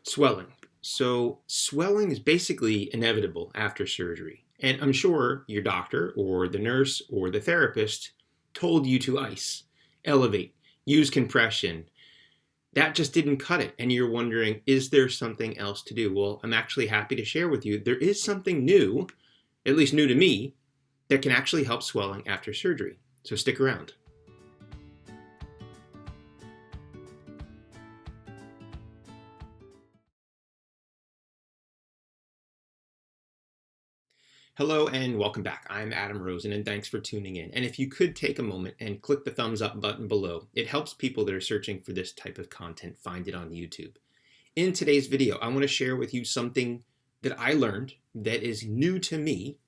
Swelling. So swelling is basically inevitable after surgery. And I'm sure your doctor or the nurse or the therapist told you to ice, elevate, use compression. That just didn't cut it. And you're wondering, is there something else to do? Well, I'm actually happy to share with you there is something new, at least new to me, that can actually help swelling after surgery. So stick around. Hello and welcome back. I'm Adam Rosen and thanks for tuning in. And if you could take a moment and click the thumbs up button below, it helps people that are searching for this type of content find it on YouTube. In today's video, I want to share with you something that I learned that is new to me,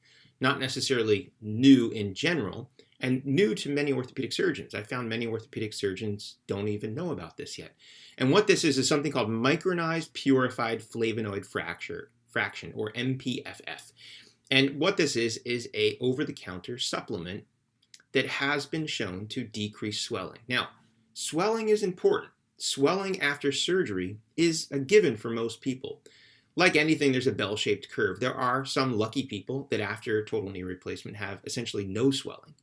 not necessarily new in general, and new to many orthopedic surgeons. I found many orthopedic surgeons don't even know about this yet. And what this is something called micronized purified flavonoid fraction, or MPFF. And what this is a over-the-counter supplement that has been shown to decrease swelling. Now, swelling is important. Swelling after surgery is a given for most people. Like anything, there's a bell-shaped curve. There are some lucky people that after total knee replacement have essentially no swelling.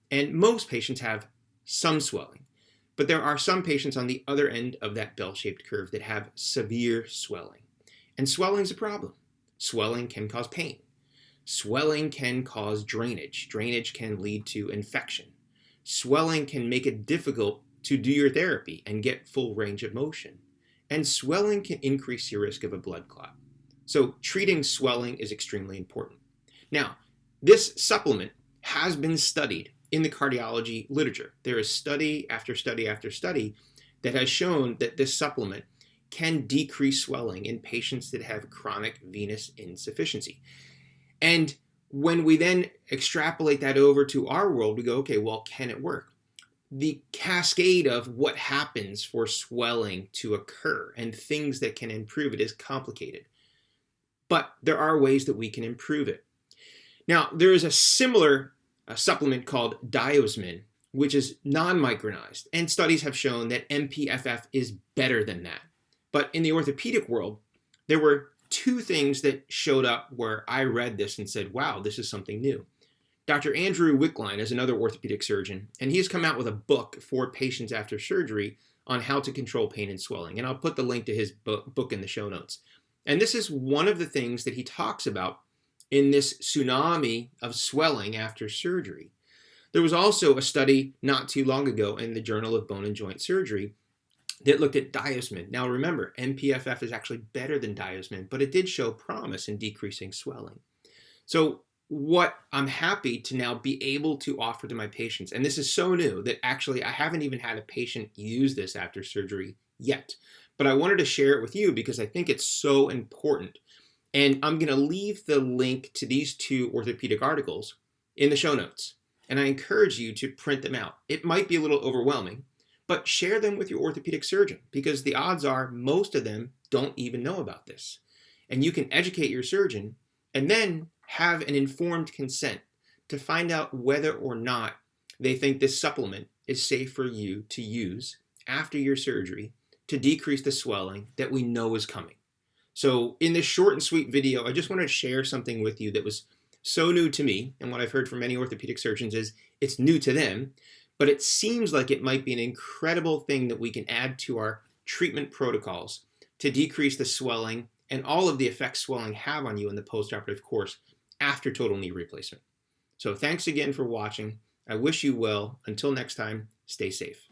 And most patients have some swelling. But there are some patients on the other end of that bell-shaped curve that have severe swelling. And swelling is a problem. Swelling can cause pain. Swelling can cause drainage. Drainage can lead to infection. Swelling can make it difficult to do your therapy and get full range of motion. And swelling can increase your risk of a blood clot. So treating swelling is extremely important. Now, this supplement has been studied in the cardiology literature. There is study after study after study that has shown that this supplement can decrease swelling in patients that have chronic venous insufficiency. And when we then extrapolate that over to our world, we go, okay, well, can it work? The cascade of what happens for swelling to occur and things that can improve it is complicated. But there are ways that we can improve it. Now, there is a similar supplement called Diosmin, which is non-micronized, and studies have shown that MPFF is better than that. But in the orthopedic world, there were two things that showed up where I read this and said, wow, this is something new. Dr. Andrew Wickline is another orthopedic surgeon, and he has come out with a book for patients after surgery on how to control pain and swelling. And I'll put the link to his book in the show notes. And this is one of the things that he talks about in this tsunami of swelling after surgery. There was also a study not too long ago in the Journal of Bone and Joint Surgery that looked at Diosmin. Now remember, MPFF is actually better than Diosmin, but it did show promise in decreasing swelling. So what I'm happy to now be able to offer to my patients, and this is so new that actually I haven't even had a patient use this after surgery yet, but I wanted to share it with you because I think it's so important. And I'm going to leave the link to these two orthopedic articles in the show notes. And I encourage you to print them out. It might be a little overwhelming, but share them with your orthopedic surgeon because the odds are most of them don't even know about this. And you can educate your surgeon and then have an informed consent to find out whether or not they think this supplement is safe for you to use after your surgery to decrease the swelling that we know is coming. So in this short and sweet video, I just wanted to share something with you that was so new to me, and what I've heard from many orthopedic surgeons is it's new to them, but it seems like it might be an incredible thing that we can add to our treatment protocols to decrease the swelling and all of the effects swelling have on you in the postoperative course after total knee replacement. So thanks again for watching. I wish you well. Until next time, stay safe.